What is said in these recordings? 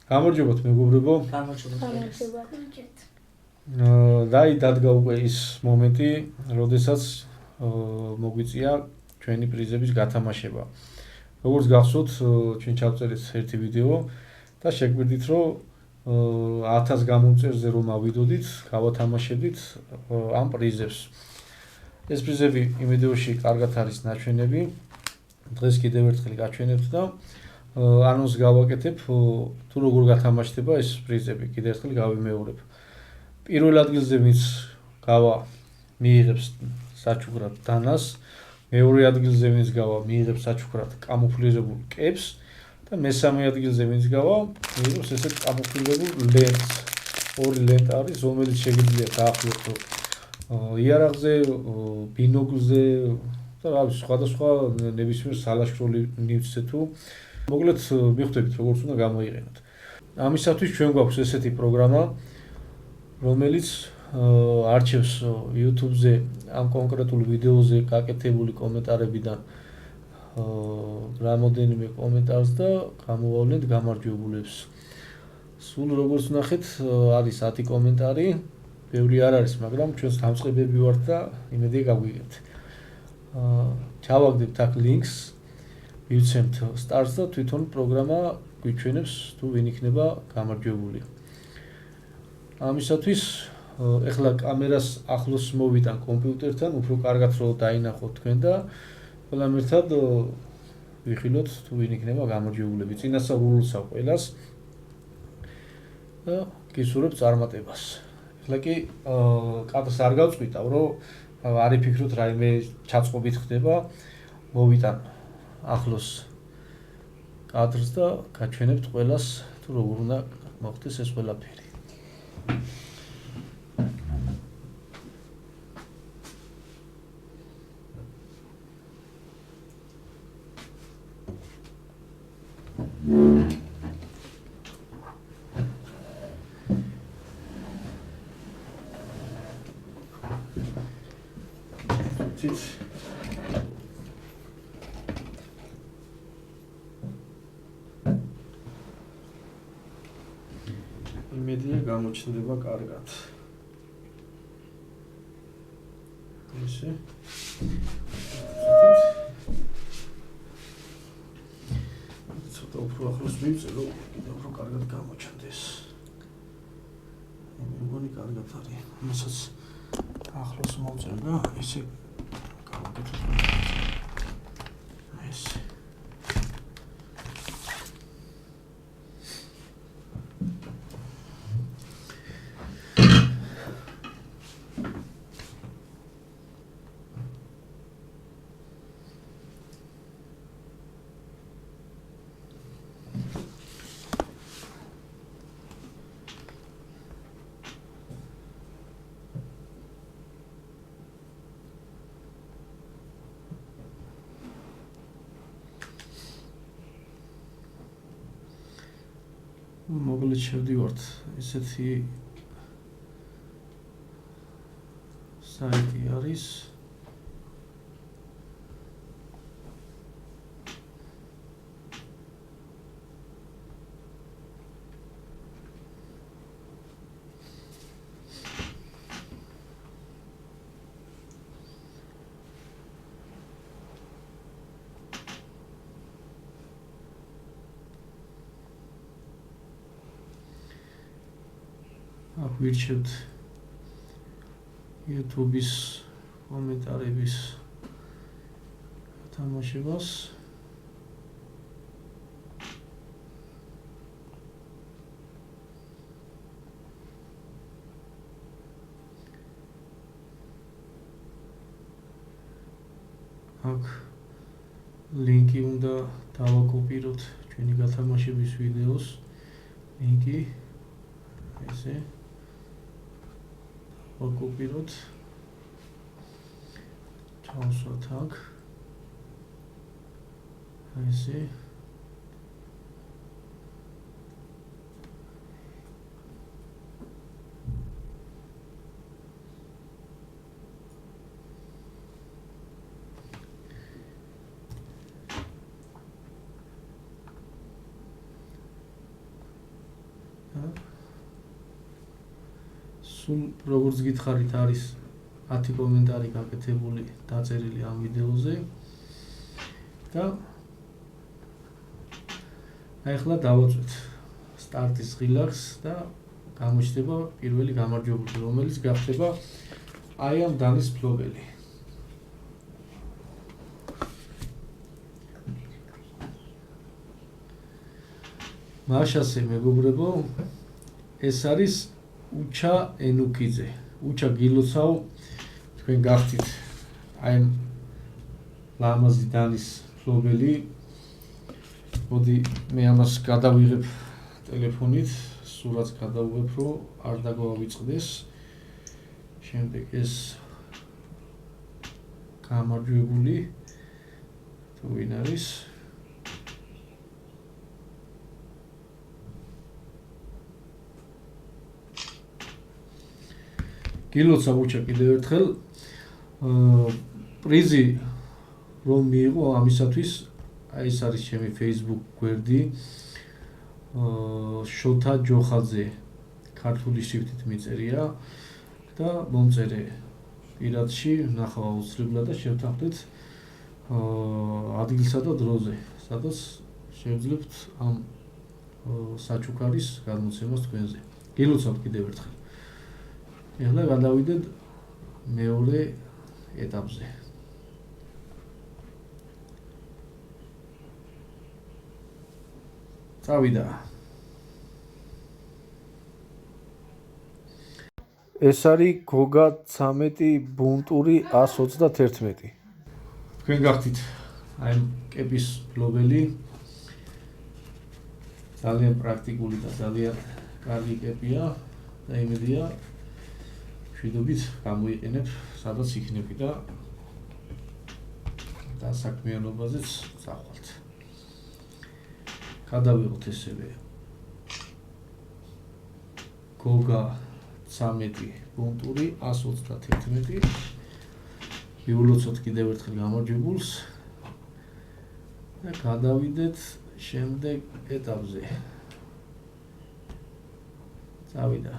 გამარჯობათ მეგობრებო. გამარჯობათ. დადგა უკვე ის მომენტი, როდესაც მოგვიწია ჩვენი პრიზების გათამაშება. როგორც გახსოვთ, ჩვენ ჩავწერეთ ერთი ვიდეო და შეგვიძლით, რომ 1000 გამომწერზე რომ ავიდოდით, გავათამაშებდით ამ პრიზებს. ეს პრიზები იმ ვიდეოში კარგად არის ნაჩვენები. დღეს კიდევ ერთხელ გაჩვენებთ და ანონს გავაკეთებ, თუ როგორ გათამაშდება ეს პრიზები, კიდევ ერთხელ გავიმეორებ. პირველ ადგილზე ვინც გავა მიიღებს საჩუქრად დანას, მეორე ადგილზე ვინც გავა მიიღებს საჩუქრად კამუფლირებულ კეპს და მესამე ადგილზე ვინც გავა მიიღებს ესეთ კამუფლირებულ ლენტს. ორი ლენტა არის, რომელიც შეგიძლია გაახლოთ იარაღზე, ბინოკლზე და რავი, სხვადასხვა ნებისმიერ სალაშქროლ ნივთზე თუ მოკლედ მიხვდებით როგორც უნდა გამოიყენოთ. ამისათვის ჩვენ გვაქვს ესეთი პროგრამა, რომელიც არჩევს YouTube-ზე ამ კონკრეტულ ვიდეოზე გაკეთებული კომენტარებიდან რამოდენიმე კომენტარს და გამოვავლენთ გამარჯვებულებს. სულ როგორც ნახეთ, არის 10 კომენტარი, ბევრი არ არის, მაგრამ ჩვენს დამწყებები ვართ და იმედია გაგვიგებთ. ჩავაგდებთ აქ ლინკს, ვივცემთ სტარტს და თვითონ პროგრამა გვიჩვენებს თუ ვინ იქნება გამარჯვებული. ამისათვის ეხლა კამერას ახლოს მოვიტან კომპიუტერთან, უფრო კარგად რომ დაინახოთ თქვენ და ყველამ ერთად ვიხილოთ თუ ვინ იქნება გამარჯვებულები. წინასწარ ყველას და გისურვებ წარმატებას. ეხლა კი კადრს არ გავწყვიტავ, რომ არ იფიქროთ რაიმე ჩაწყობით ხდება, მოვიტან ახლოს კადრს და გაჩვენებთ ყველას თუ როგორ უნდა მოხდეს ეს ყველაფერი. იმედია გამოჩნდება კარგად. ესე. ცოტა უფრო ახლოს მივწერ, რომ კიდევ უფრო კარგად გამოჩნდეს. მე მგონი კარგად არის. მასაც ახლოს მოვწერ და ესე გავაკეთებ. ესე. მოკლედ შევდივართ ესეთი საიტი არის ვირჩევთ YouTube-ის კომენტარების თამაშებას. აქ ლინკი უნდა დავაკოპიროთ ჩვენი გათამაშების ვიდეოს ლინკი ესე ვაკოპიროთ ჩავსვათ აქ ესე სულ როგორც გითხარით არის 10 კომენტარი გაკეთებული, დაწერილი ამ ვიდეოზე და ახლა დავაწვეთ სტარტის ღილაკს და გამოჩნდება პირველი გამარჯვებული, რომელიც გახდება აი ამ დანის ფლობელი. მაშასე მეგობრებო, ეს არის უჩა ენუკიძე. უჩა გილოცავ, თქვენ გახდით აი ამ ლამაზი დანის ფლობელი. მოდი მე ამას გადავიღებ ტელეფონით, სურათს გადავიღებ, რომ არ დაგვავიწყდეს. შემდეგ ეს გამარჯვებული თუ ვინ არის? გილოცავ უჩა კიდევ ერთხელ. პრიზი რომ მიიღო ამისათვის, აი ეს არის ჩემი Facebook გვერდი. შოთა ჯოხაძე ქართული შრიფტით მიწერია და მომწერე პირადში, ნახავ აუცილებლად და შევთანხმდით ადგილსა და დროზე, სადაც შევძლებთ ამ საჩუქარის გადმოცემას თქვენზე. გილოცავთ კიდევ ერთხელ. ეხლა გადავიდეთ მეორე ეტაპზე. წავიდა. ეს არის გოგა 13 ბუნტური 121. თქვენ გახდით აი კეპის ფლობელი. ძალიან პრაქტიკული და ძალიან კარგი კეპია და იმედია შვიდობით გამოიყენებ, სადაც იქნები და საქმიანობაზეც წახვალთ. გადავიღოთ ესევე გოგა 13 ბუნტური 121. ვიულოცოთ კიდევ ერთხელ გამარჯვებულს და გადავიდეთ შემდეგ ეტაპზე. წავიდა.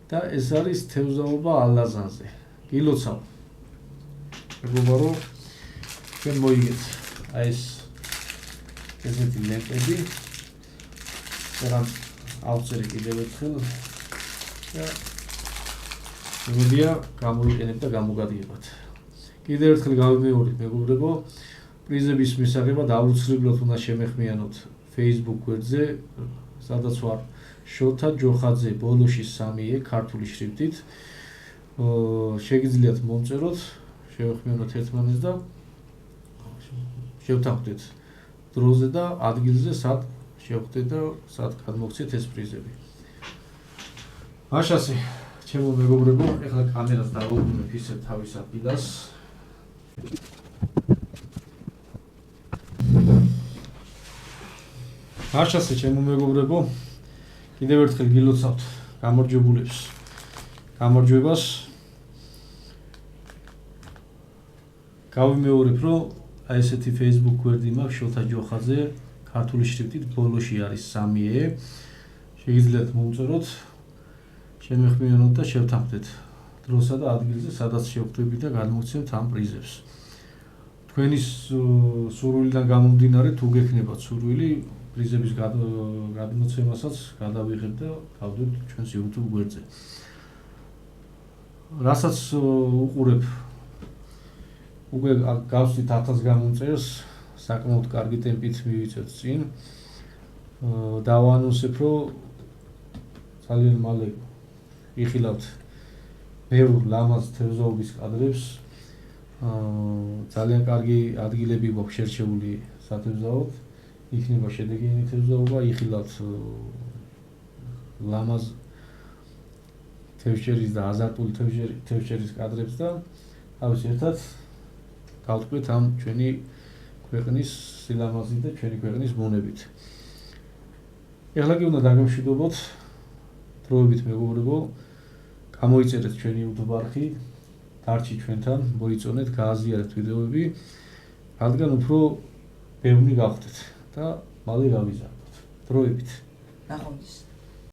და ეს არის თევზაობა ალაზანზე. გილოცავ. მეგობრებო, რომ ჩვენ მოიგეთ აი ესეთი ლენტები. წერან ავწერე კიდევ ერთხელ და იმედია გამოიყენებთ და გამოგადიებათ. კიდევ ერთხელ გავიმეორებ მეგობრებო, პრიზების მისაღებად აუცილებლად უნდა შემეხმიანოთ Facebook გვერდზე, სადაც ვარ შოთა ჯოხაძე ბოლოში 3-ე ქართული შრიფტით. შეგიძლიათ მომწეროთ, შევეხმიანოთ ერთმანეთს და შევთანხმდეთ დროზე და ადგილზე, სად შევხვდეთ და სად გადმოგცეთ ეს პრიზები. მაშასე, ჩემო მეგობრებო, ეხლა კამერას დავუბრუნებ ისე თავის ადგილას. მაშასე, ჩემო მეგობრებო, კიდევ ერთხელ გილოცავთ გამარჯვებულებს გამარჯვებას. გავიმეორებ, რომ აი ესეთი Facebook გვერდი მაქვს შოთა ჯოხაძე ქართული შრიფტით, ბოლოში არის 3-ე. შეგიძლიათ მომწეროთ, შემეხმიანოთ და შევთანხმდეთ დროსა და ადგილზე, სადაც შევხვდებით და გადმოგცემთ ამ პრიზებს. თქვენი სურვილიდან გამომდინარე, თუ გექნებათ სურვილი, პრიზების გადმოცემასაც გადავიღებ და გავდებ ჩვენს YouTube გვერდზე. რასაც უყურებ, უკვე გავსვით 1000 გამომწერს, საკმაოდ კარგი ტემპით მივიწევთ წინ. დავაანონსებ, რომ ძალიან მალე ვიხილავთ ბევრ ლამაზ თევზაობის კადრებს. ძალიან კარგი ადგილები გვაქვს შერჩეული სათევზაოდ. იქნება შედეგიანი თევზაობა, იხილავთ ლამაზ თევზჭერის და აზარტული თევზჭერის კადრებს და თავის ერთად გავტყვით ამ ჩვენი ქვეყნის სილამაზით და ჩვენი ქვეყნის მონებით. ეხლა კი უნდა დაგემშვიდობოთ დროებით მეგობრებო, გამოიწერეთ ჩვენი YouTube არხი, დარჩით ჩვენთან, მოიწონეთ, გააზიარეთ ვიდეოები, რადგან უფრო ბევრი გავხდეთ და მალე გავიზარდოთ. დროებით. ნახვამდის.